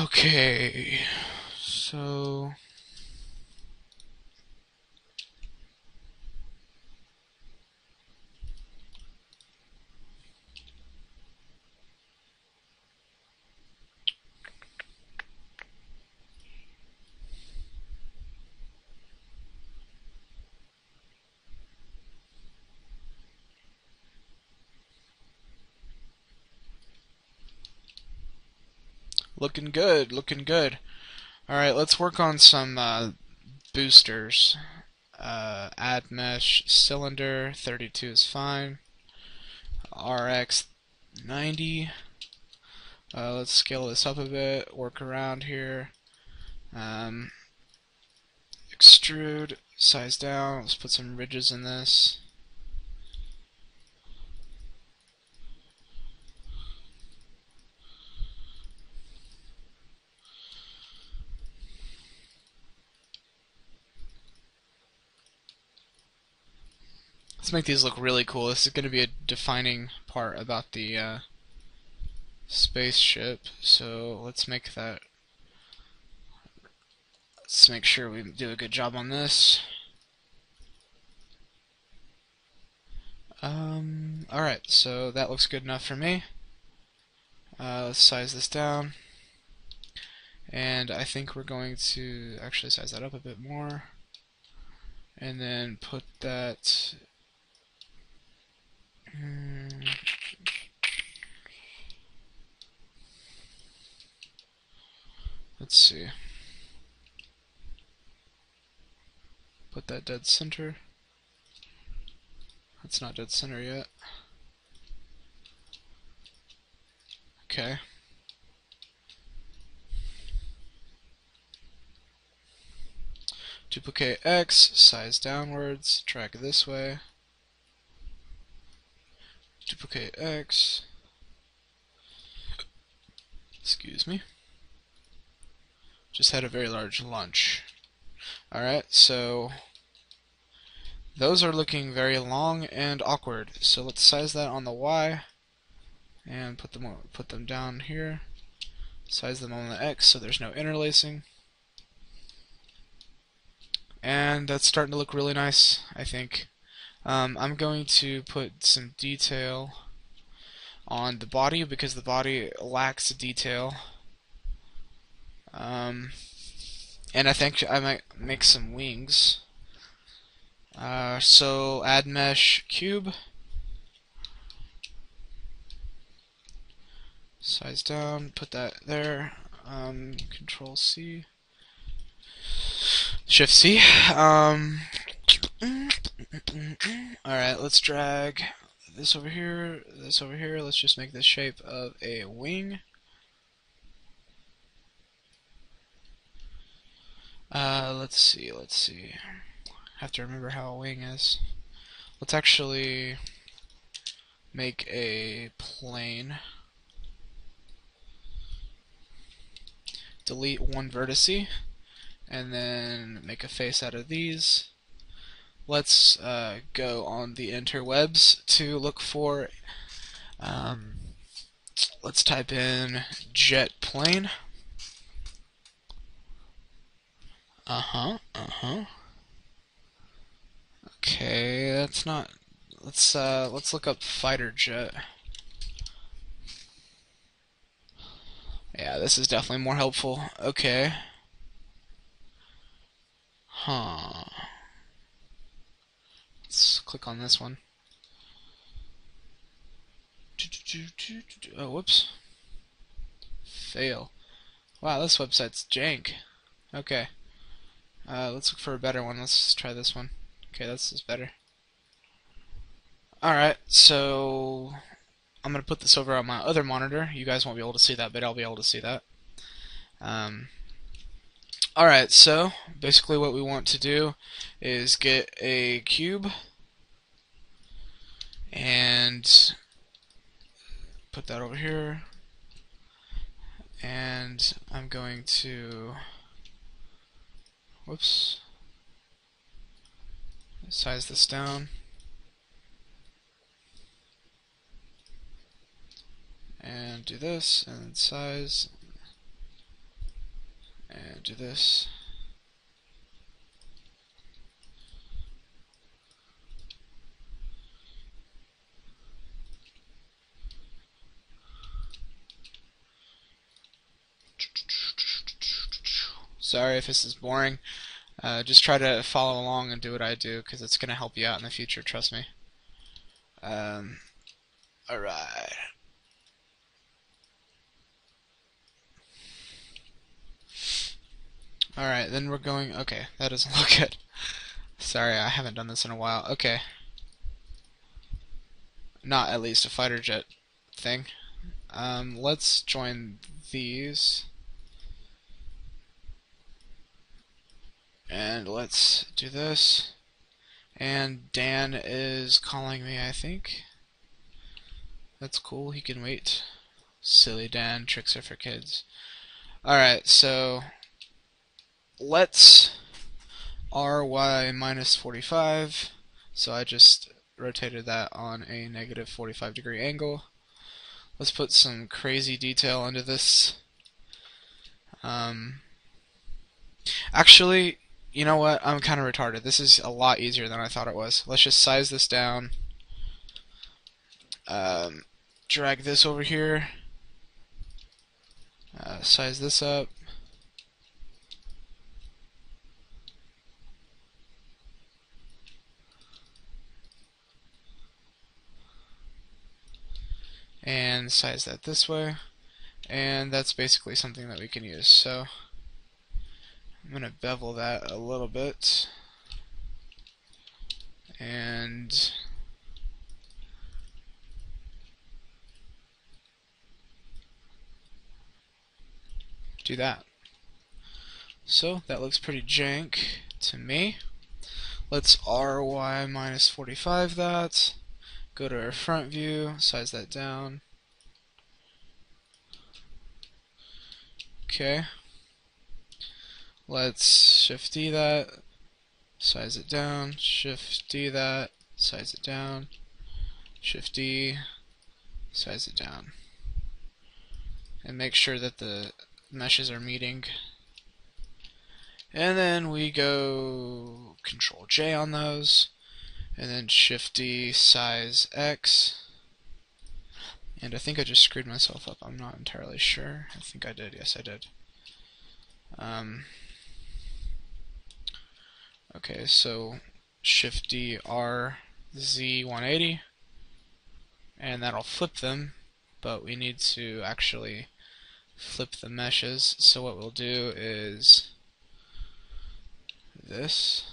Okay, so looking good, looking good. All right, let's work on some boosters. Add mesh cylinder 32 is fine. RX 90. Let's scale this up a bit. Work around here. Um, Extrude size down. Let's put some ridges in this. Let's make these look really cool. This is going to be a defining part about the spaceship. So let's make that. Let's make sure we do a good job on this. Alright, so that looks good enough for me. Let's size this down. And I think we're going to actually size that up a bit more. And then put that... let's see. Put that dead center. That's not dead center yet. Okay. Duplicate X, size downwards, drag this way. Duplicate X. Excuse me. Just had a very large lunch. Alright, so those are looking very long and awkward. So let's size that on the Y and put them down here. Size them on the X so there's no interlacing. And that's starting to look really nice, I think. I'm going to put some detail on the body because the body lacks detail. And I think I might make some wings. So add mesh cube. Size down, put that there. Control C. Shift C. Alright, let's drag this over here, this over here. Let's just make the shape of a wing. Let's see. Have to remember how a wing is. Let's actually make a plane. Delete one vertice, and then make a face out of these. Let's go on the interwebs to look for, let's type in jet plane. Okay, that's not. Let's look up fighter jet. Yeah, this is definitely more helpful. Okay. Huh. Let's click on this one. Oh, whoops. Fail. Wow, this website's jank. Okay. Let's look for a better one. Let's try this one. Okay, this is better. Alright, so I'm going to put this over on my other monitor. You guys won't be able to see that, but I'll be able to see that. Alright, so basically what we want to do is get a cube and put that over here, and I'm going to, whoops, size this down, and do this, and size, do this. Sorry if this is boring. Just try to follow along and do what I do, because it's going to help you out in the future, trust me. Alright. Alright, then we're going... Okay, that doesn't look good. Sorry, I haven't done this in a while. Okay. Not at least a fighter jet thing. Let's join these. And let's do this. And Dan is calling me, I think. That's cool, he can wait. Silly Dan, tricks are for kids. Alright, so let's RY minus 45. So I just rotated that on a negative 45-degree angle. Let's put some crazy detail into this. Actually, you know what? I'm kind of retarded. This is a lot easier than I thought it was. Let's just size this down. Drag this over here. Size this up. And size that this way. And that's basically something that we can use. So I'm going to bevel that a little bit. And do that. So that looks pretty jank to me. Let's RY minus 45 that. Go to our front view, size that down. Okay. Let's Shift D that, size it down, Shift D that, size it down, Shift D, size it down. And make sure that the meshes are meeting. And then we go Control J on those, and then Shift D, size X. And I think I just screwed myself up. I'm not entirely sure. I think I did. Yes, I did. Okay, so Shift D, R, Z 180, and that'll flip them, but we need to actually flip the meshes. So what we'll do is this.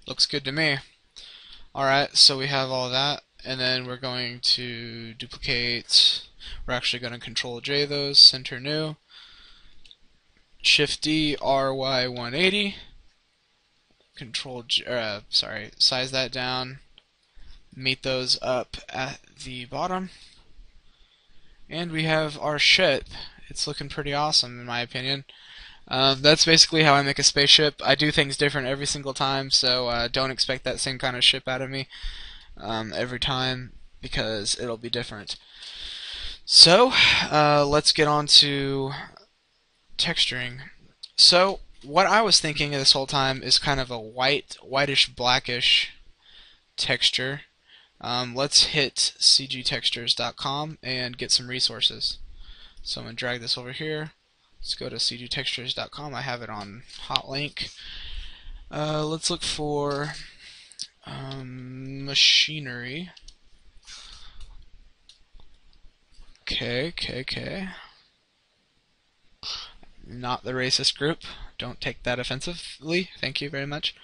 Looks good to me. Alright, so we have all that, and then we're going to duplicate. We're actually going to Control J those, center new, Shift D, RY 180, Control J, size that down, meet those up at the bottom, and we have our ship. It's looking pretty awesome in my opinion. That's basically how I make a spaceship. I do things different every single time, so don't expect that same kind of ship out of me every time, because it'll be different. So, let's get on to texturing. So, what I was thinking this whole time is kind of a whitish, blackish texture. Let's hit cgtextures.com and get some resources. So I'm going to drag this over here. Let's go to cgtextures.com. I have it on hot link. Let's look for machinery. Okay. Not the racist group. Don't take that offensively. Thank you very much.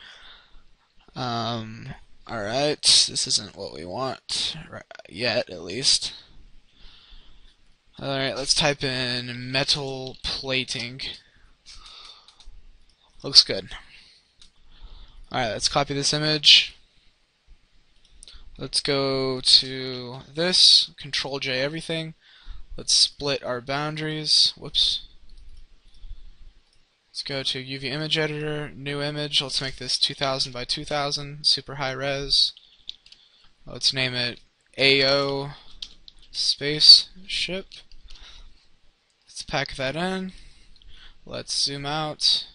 Alright, this isn't what we want yet, at least. Alright, let's type in metal plating. Looks good. Alright, let's copy this image. Let's go to this, Control J everything. Let's split our boundaries. Whoops. Let's go to UV image editor, new image. Let's make this 2000 by 2000, super high res. Let's name it AO Spaceship. Let's pack that in. Let's zoom out.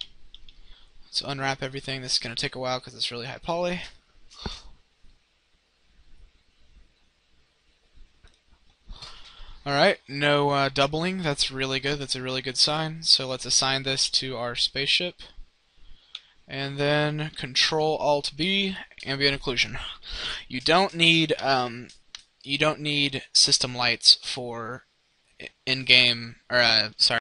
Let's unwrap everything. This is going to take a while because it's really high poly. Alright, no doubling. That's really good. That's a really good sign. So let's assign this to our spaceship. And then Control Alt B, ambient occlusion. You don't need system lights for in-game, or sorry.